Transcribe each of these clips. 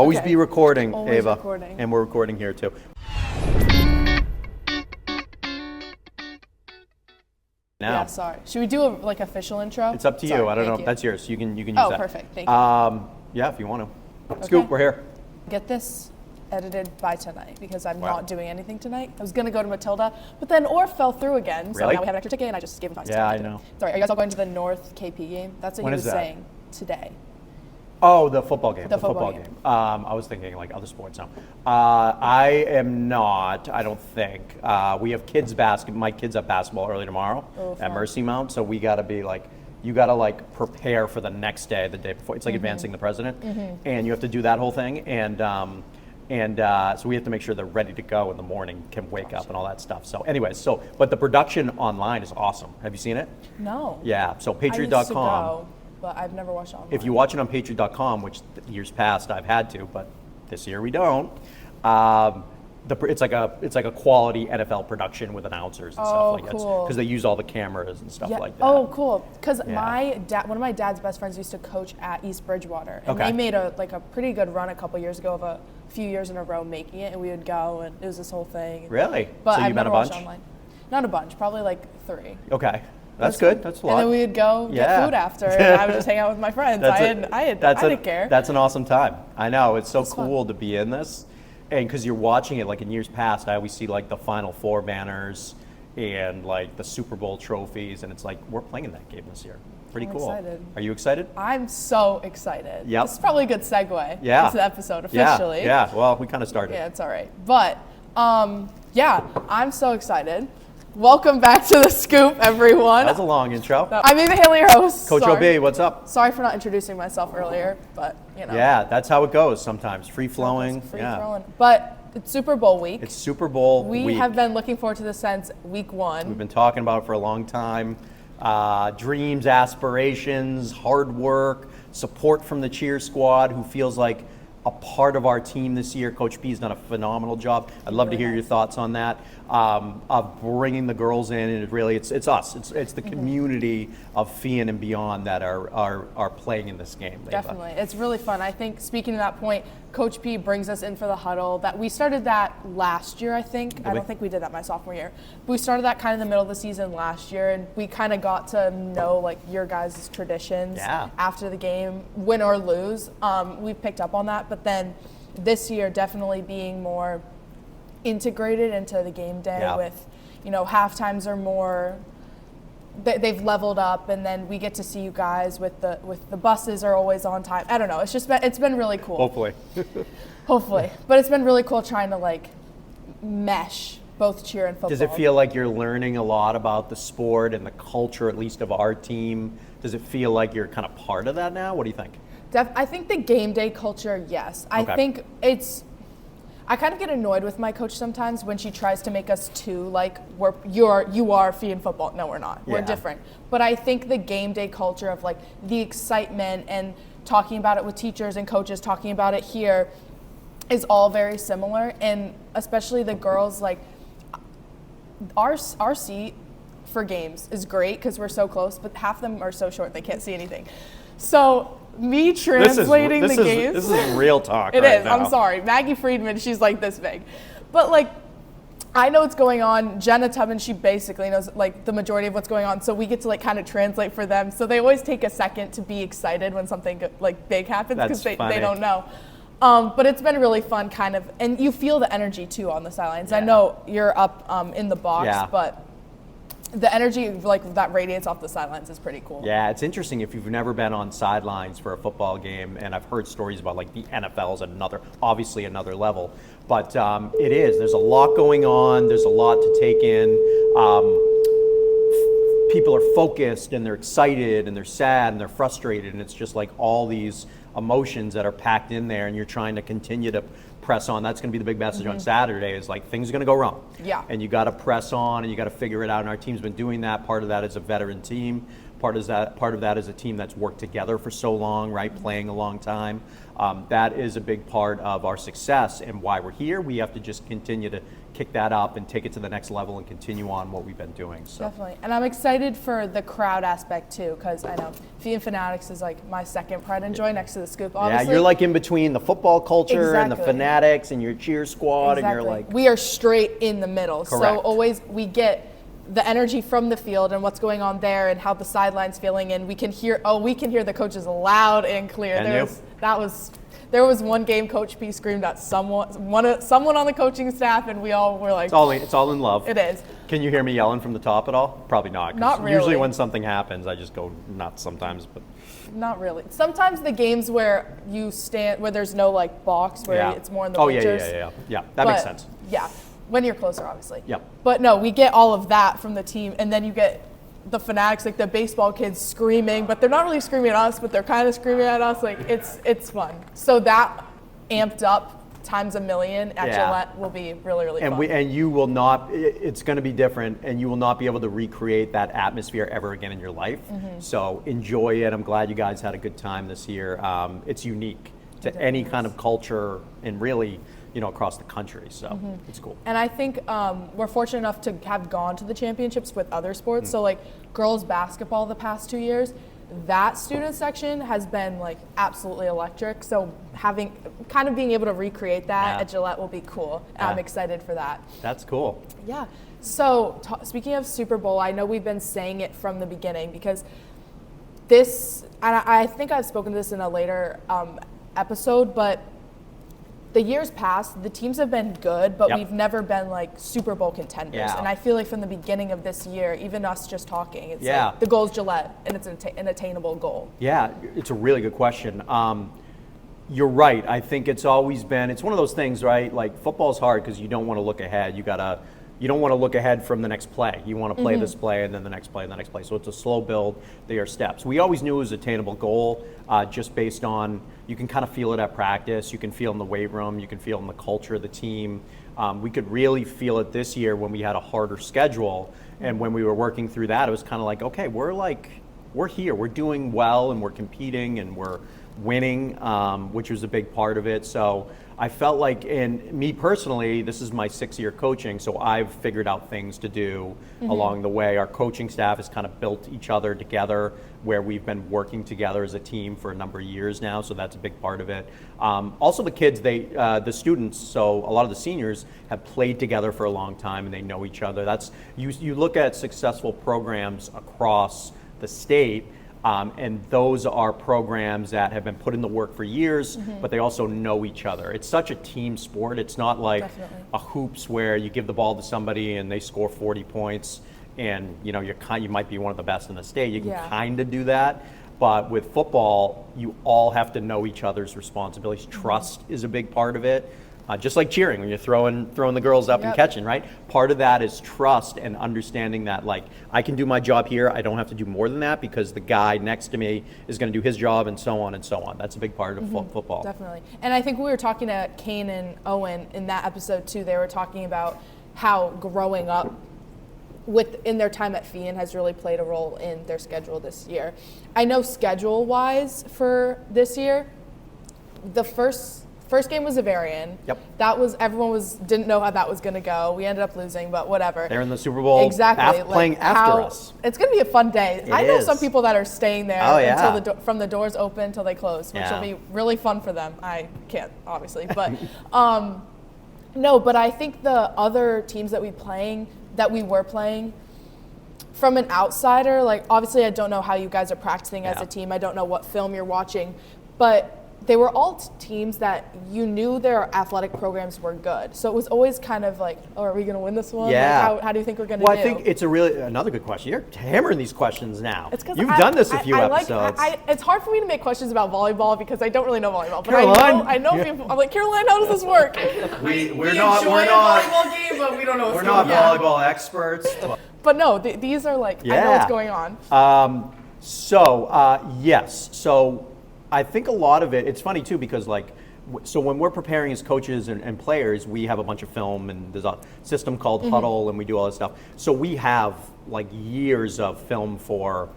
Always Okay. be recording, Always Ava. recording. And we're recording here too. Now, Yeah, sorry. Should we do a official intro? it's up to you. Sorry, I don't know. thank you. That's yours. You can use Oh, that. perfect. Thank you. Yeah, if you want to. Scoop, we're here. Get this edited by tonight because I'm Wow. not doing anything tonight. I was gonna go to Matilda, but then Orf fell through again. So Really? now we have an extra ticket, and I just gave him 5 Yeah, I know. Sorry, are you guys all going to the North KP game? That's what When he is was that? saying today. Oh, the football game. The football game. I was thinking like other sports now. I am not. I don't think. We have kids basketball. My kids have basketball early tomorrow Oh, at fun. Mercy Mount. So we got to be like, you got to like prepare for the next day, the day before. It's like advancing the president, and you have to do that whole thing. And so we have to make sure they're ready to go in the morning, can wake up and all that stuff. So, anyways, but the production online is awesome. Have you seen it? No. Yeah. So I used to Patriot.com. go, but I've never watched it online. If you watch it on Patriot.com, which years past I've had to, but this year we don't. It's like a quality NFL production with announcers and stuff like that, cool. because they use all the cameras and stuff Yeah. like that. Oh, cool. Because Yeah. one of my dad's best friends used to coach at East Bridgewater, and Okay. they made a pretty good run a couple years ago of a few years in a row making it, and we would go, and it was this whole thing. Really? But So I've you've been never a watched bunch? it online. Not a bunch, probably like 3. Okay, that's good. That's a lot. And then we would go get Yeah. food after, and I would just hang out with my friends. I didn't care. That's an awesome time. I know, it's so It's fun. cool to be in this, and because you're watching it, like in years past, I always see like the Final Four banners and like the Super Bowl trophies, and it's like we're playing in that game this year. Pretty I'm cool. excited. Are you excited? I'm so excited. Yep. This is probably a good segue Yeah. into the episode officially. Yeah. Well, we kind of started. Yeah, it's all right. But yeah, I'm so excited. Welcome back to the Scoop, everyone. That's a long intro. I'm Ava Haley, your host. Coach Sorry. OB, what's up? Sorry for not introducing myself earlier, but you know. Yeah, that's how it goes sometimes. Free flowing. It's free Yeah. throwing. But it's Super Bowl week. It's Super Bowl We week. have been looking forward to this since week 1. We've been talking about it for a long time. Dreams, aspirations, hard work, support from the cheer squad who feels like a part of our team this year. Coach P's done a phenomenal job. I'd love to hear your thoughts on that, of bringing the girls in, and it's us. It's the community of Fian and beyond that are playing in this game. Definitely. It's really fun. I think, speaking to that point, Coach P brings us in for the huddle. That we started that last year, I think. I don't think we did that my sophomore year. But we started that kind of in the middle of the season last year, and we kind of got to know like your guys' traditions after the game, win or lose. We've picked up on that, but then this year definitely being more integrated into the game day with, halftimes are more. They've leveled up, and then we get to see you guys with the buses are always on time. I don't know. It's been really cool. Hopefully, but it's been really cool trying to like mesh both cheer and football. Does it feel like you're learning a lot about the sport and the culture, at least of our team? Does it feel like you're kind of part of that now? What do you think? I think the game day culture, yes. I think I kind of get annoyed with my coach sometimes when she tries to make us too like you are Fian football. No, we're not. We're different. But I think the game day culture of like the excitement and talking about it with teachers and coaches, talking about it here, is all very similar. And especially the girls, like our seat for games is great because we're so close, but half of them are so short they can't see anything. So me translating the games. This is real talk. It right is. now. I'm sorry. Maggie Friedman, she's like this big. But like, I know what's going on. Jenna Tubman, she basically knows like the majority of what's going on. So we get to like kind of translate for them. So they always take a second to be excited when something like big happens because they don't know. But it's been really fun kind of, and you feel the energy too on the sidelines. I know you're up in the box, but the energy like that radiates off the sidelines is pretty cool. Yeah, it's interesting if you've never been on sidelines for a football game, and I've heard stories about like the NFL's obviously another level, but it is. There's a lot going on. There's a lot to take in. People are focused and they're excited and they're sad and they're frustrated, and it's just like all these emotions that are packed in there, and you're trying to continue to press on. That's going to be the big message on Saturday is like things are going to go wrong. Yeah. And you got to press on and you got to figure it out. And our team's been doing that. Part of that is a veteran team. Part of that is a team that's worked together for so long, right? Playing a long time. That is a big part of our success and why we're here. We have to just continue to kick that up and take it to the next level and continue on what we've been doing. So. Definitely. And I'm excited for the crowd aspect too, because I know Fee and Fanatics is like my second pride and joy next to the Scoop. Obviously, yeah, you're like in between the football culture and the Exactly. Fanatics and your cheer squad, Exactly. and you're like, we are straight in the middle. Correct. So always we get the energy from the field and what's going on there and how the sideline's feeling, and we can hear the coaches loud and clear. There was one game Coach P screamed at someone on the coaching staff, and we all were like, it's all in love. It is. Can you hear me yelling from the top at all? Probably not. 'Cause Not really. Usually when something happens, I just go nuts sometimes, but. Not really. Sometimes the games where you stand, where there's no like box, where it's more in the bleachers. Yeah. That makes sense. Yeah, when you're closer, obviously. Yep. But no, we get all of that from the team, and then you get the Fanatics, like the baseball kids screaming, but they're not really screaming at us, but they're kind of screaming at us. Like it's fun. So that amped up times a million at Gillette will be really, really fun. And you will not, it's going to be different, and you will not be able to recreate that atmosphere ever again in your life. So enjoy it. I'm glad you guys had a good time this year. It's unique to any kind of culture and really, across the country. So it's cool. And I think we're fortunate enough to have gone to the championships with other sports. So like girls basketball the past 2 years, that student section has been like absolutely electric. So being able to recreate that at Gillette will be cool. I'm excited for that. That's cool. Yeah. So speaking of Super Bowl, I know we've been saying it from the beginning because I think I've spoken to this in a later episode, but the years past, the teams have been good, but we've never been like Super Bowl contenders. Yeah. And I feel like from the beginning of this year, even us just talking, it's Yeah. like the goal is Gillette, and it's an attainable goal. Yeah, it's a really good question. You're right. I think it's always been, it's one of those things, right? Like football's hard because you don't want to look ahead. You don't want to look ahead from the next play. You want to play this play and then the next play and the next play. So it's a slow build. They are steps. We always knew it was an attainable goal just based on, you can kind of feel it at practice. You can feel it in the weight room. You can feel it in the culture of the team. We could really feel it this year when we had a harder schedule. And when we were working through that, it was kind of like, okay, we're here. We're doing well and we're competing and we're winning, which was a big part of it. So I felt like, and me personally, this is my 6th year coaching, so I've figured out things to do along the way. Our coaching staff has kind of built each other together where we've been working together as a team for a number of years now, so that's a big part of it. Also the kids, the students, so a lot of the seniors have played together for a long time and they know each other. You look at successful programs across the state, and those are programs that have been put in the work for years, but they also know each other. It's such a team sport. It's not like a hoops where you give the ball to somebody and they score 40 points and you might be one of the best in the state. You can kind of do that. But with football, you all have to know each other's responsibilities. Trust is a big part of it. Just like cheering, when you're throwing the girls up and catching, right? Part of that is trust and understanding that, like, I can do my job here. I don't have to do more than that because the guy next to me is going to do his job, and so on and so on. That's a big part of football. Definitely. And I think we were talking to Kane and Owen in that episode too. They were talking about how growing up in their time at Fian has really played a role in their schedule this year. I know schedule-wise for this year, the first game was Avarian. Yep. Everyone didn't know how that was going to go. We ended up losing, but whatever. They're in the Super Bowl. Exactly. Playing after us. It's going to be a fun day. I know is. some people that are staying there until from the doors open until they close, which will be really fun for them. I can't, obviously, but no. But I think the other teams that we were playing, from an outsider, like obviously I don't know how you guys are practicing as a team. I don't know what film you're watching, but they were all teams that you knew their athletic programs were good. So it was always kind of like, oh, are we going to win this one? Yeah. Like, how do you think we're going to do? Well, I think it's another good question. You're hammering these questions now. It's 'cause You've done this a few episodes. It's hard for me to make questions about volleyball because I don't really know volleyball. But Caroline, I know people. I'm like, Caroline, how does this work? We're not volleyball game, but we don't know what's going on. volleyball experts. But no, these are like, I know what's going on. Yes. So I think a lot of it's funny too because so when we're preparing as coaches and players, we have a bunch of film and there's a system called Huddle and we do all this stuff. So we have like years of film for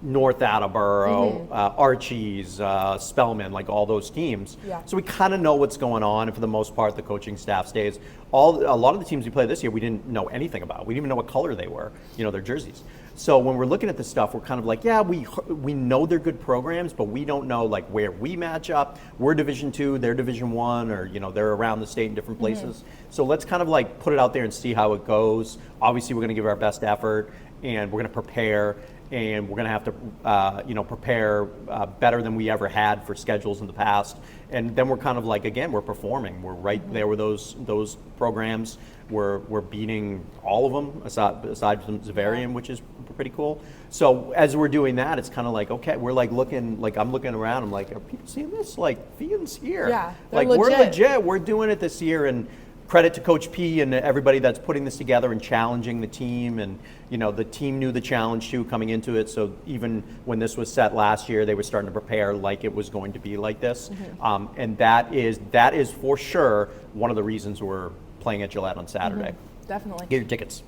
North Attleboro, Archie's, Spellman, like all those teams. Yeah. So we kind of know what's going on, and for the most part, the coaching staff stays. A lot of the teams we played this year, we didn't know anything about. We didn't even know what color they were, their jerseys. So when we're looking at this stuff, we're kind of like, yeah, we know they're good programs, but we don't know like where we match up. We're Division II, they're Division I, or they're around the state in different places. So let's kind of like put it out there and see how it goes. Obviously, we're going to give our best effort, and we're going to prepare. And we're going to have to, prepare better than we ever had for schedules in the past. And then we're kind of like, again, we're performing. We're right there with those programs. We're beating all of them aside from Xaverian, which is pretty cool. So as we're doing that, it's kind of like, okay, we're like looking, like I'm looking around. I'm like, are people seeing this? Like, Fian's here. Yeah, they're like legit. We're legit. We're doing it this year, and credit to Coach P and everybody that's putting this together and challenging the team. And the team knew the challenge too coming into it. So even when this was set last year, they were starting to prepare like it was going to be like this. And that is for sure one of the reasons we're playing at Gillette on Saturday. Definitely. Get your tickets.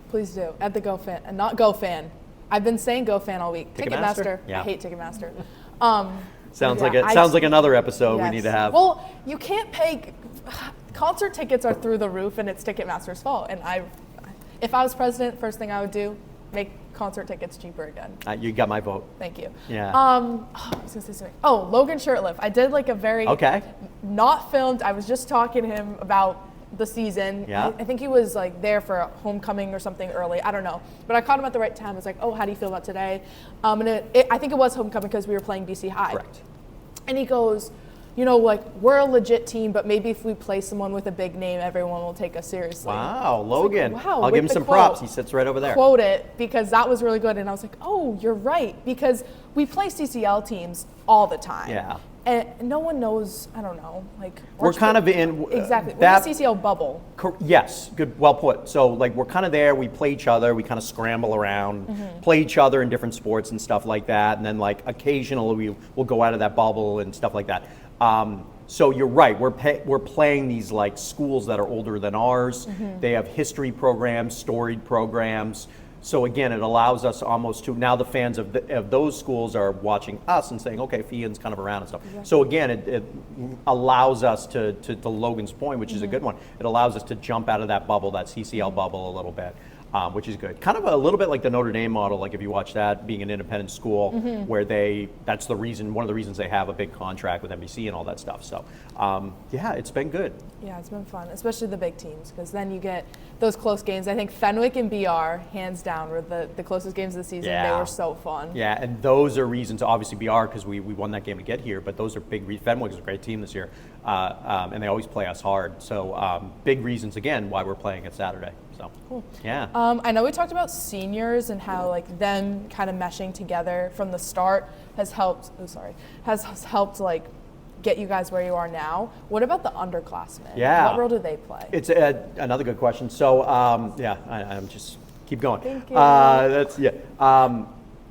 Please do. At the GoFan, and not GoFan. I've been saying GoFan all week. Ticketmaster? Ticketmaster. Yeah. I hate Ticketmaster. Sounds yeah, like another episode we Yes. need to have. Well, you can't pay. Concert tickets are through the roof, and it's Ticketmaster's fault. And if I was president, first thing I would do, make concert tickets cheaper again. You got my vote. Thank you. Yeah. I was gonna say something. Oh, Logan Shirtliff. I did like a very not filmed. I was just talking to him about the season. Yeah. I think he was like there for a homecoming or something early. I don't know, but I caught him at the right time. I was like, oh, how do you feel about today? And I think it was homecoming because we were playing BC High. Correct. And he goes, like we're a legit team, but maybe if we play someone with a big name, everyone will take us seriously. Wow, Logan. Like, wow, I'll give him with the some quote. props. He sits right over there. Quote it, because that was really good. And I was like, oh, you're right. Because we play CCL teams all the time. Yeah. And no one knows, I don't know, like. We're kind of in Exactly. that- We're in the CCL bubble. Yes, good, well put. So like we're kind of there. We play each other. We kind of scramble around, play each other in different sports and stuff like that. And then like occasionally we'll go out of that bubble and stuff like that. So you're right. We're playing these like schools that are older than ours. They have history programs, storied programs. So again, it allows us almost to, now the fans of those schools are watching us and saying, okay, Fian's kind of around and stuff. Exactly. So again, it allows us to Logan's point, which is a good one, it allows us to jump out of that bubble, that CCL bubble a little bit. Which is good. Kind of a little bit like the Notre Dame model, like if you watch that, being an independent school, where that's one of the reasons they have a big contract with NBC and all that stuff. So, yeah, it's been good. Yeah, it's been fun, especially the big teams, because then you get those close games. I think Fenwick and BR, hands down, were the closest games of the season. Yeah. They were so fun. Yeah, and those are reasons, obviously BR, because we won that game to get here, but those are big Fenwick is a great team this year, and they always play us hard. So big reasons, again, why we're playing it Saturday. So, cool. Yeah. I know we talked about seniors and how like them kind of meshing together from the start has helped. Has helped like get you guys where you are now. What about the underclassmen? Yeah. What role do they play? It's another good question. So I'm just keep going. Thank you.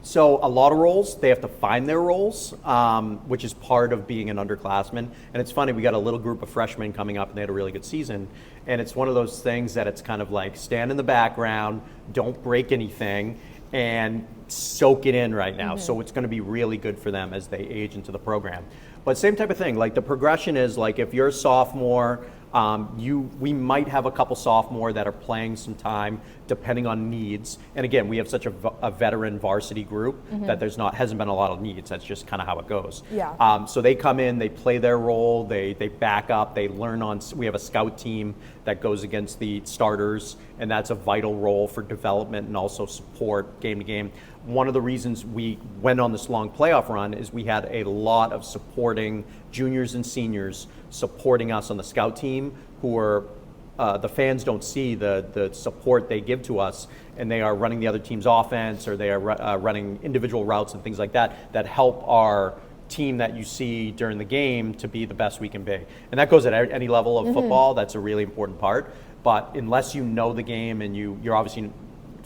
So a lot of roles, they have to find their roles, which is part of being an underclassman. And it's funny, we got a little group of freshmen coming up and they had a really good season. And it's one of those things that it's kind of like stand in the background, don't break anything, and soak it in right now. So it's going to be really good for them as they age into the program. But same type of thing, like the progression is like if you're a sophomore, we might have a couple sophomore that are playing some time depending on needs. And again, we have such a veteran varsity group that hasn't been a lot of needs. That's just kind of how it goes. Yeah. So they come in, they play their role, they back up, they learn we have a scout team that goes against the starters, and that's a vital role for development and also support game to game. One of the reasons we went on this long playoff run is we had a lot of supporting juniors and seniors supporting us on the scout team who are the fans don't see the support they give to us, and they are running the other team's offense, or they are running individual routes and things like that help our team that you see during the game to be the best we can be. And that goes at any level of football. That's a really important part. But unless you know the game and you're obviously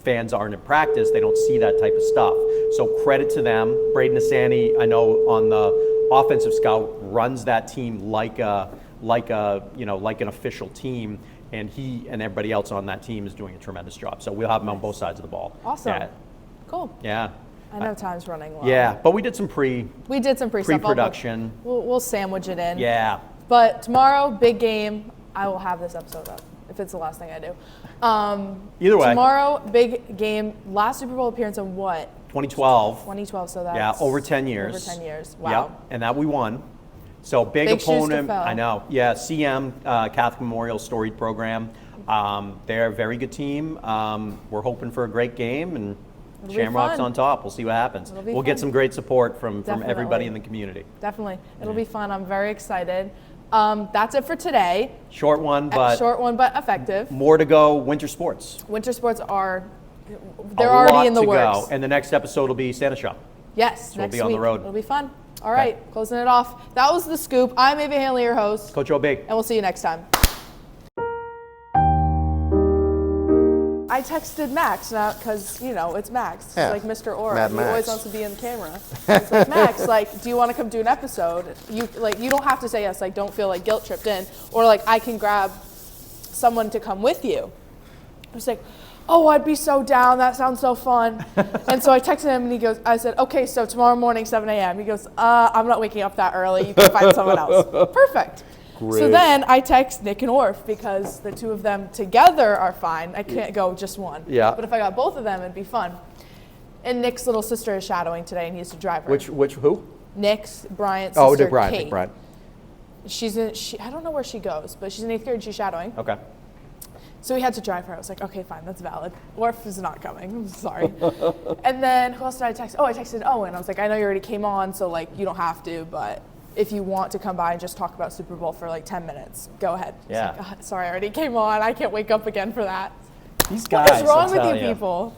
fans aren't in practice, they don't see that type of stuff. So credit to them. Braden Asani, I know on the offensive scout, runs that team like an official team, and he and everybody else on that team is doing a tremendous job. So we'll have him on both sides of the ball. Awesome. Yeah. Cool. Yeah. I know time's running low. Yeah, but we did some We did some pre-production. We'll sandwich it in. Yeah. But tomorrow, big game. I will have this episode up if it's the last thing I do. Either way. Tomorrow, big game. Last Super Bowl appearance in what? 2012. 2012. So that's Yeah, over 10 years. Over 10 years. Wow. Yep, and that we won. So big Big shoes to opponent. fill. I know. Yeah, CM Catholic Memorial Storied Program. They're a very good team. We're hoping for a great game, and It'll be Shamrock's fun. on top. We'll see what happens. It'll be We'll get fun. some great support from everybody Definitely. in the community. Definitely. It'll be fun. I'm very excited. That's it for today. Short one, but Short one, but effective. more to go. Winter sports. Winter sports are, A they're lot already in the to works. go. And the next episode will be Santa Shop. Yes, we'll next be on the week. road. It'll be fun. All right, closing it off. That was The Scoop. I'm Ava Hanley, your host, Coach O.B. and we'll see you next time. I texted Max now because it's Max. He's Yeah. like Mr. Aura. Mad He Max. always wants to be in the camera. It's like, Max, do you want to come do an episode? You don't have to say yes. Don't feel guilt tripped in, or I can grab someone to come with you. I was like, oh, I'd be so down. That sounds so fun. And so I texted him and I said, okay, so tomorrow morning, 7 a.m. He goes, I'm not waking up that early. You can find someone else. Perfect. So Great. then I text Nick and Orf because the two of them together are fine. I can't go just one. Yeah. But if I got both of them, it'd be fun. And Nick's little sister is shadowing today and he has to drive her. Which who? Nick's Bryant's Oh, sister, Nick Bryant. Kate. Nick Bryant. I don't know where she goes, but she's in 8th grade. She's shadowing. Okay. So we had to drive her. I was like, okay, fine, that's valid. Orf is not coming. I'm sorry. And then who else did I text? Oh, I texted Owen. I was like, I know you already came on, so you don't have to, but if you want to come by and just talk about Super Bowl for 10 minutes, go ahead. He's Yeah. like, sorry, I already came on. I can't wake up again for that. These guys. What is wrong I with tell you ya. people?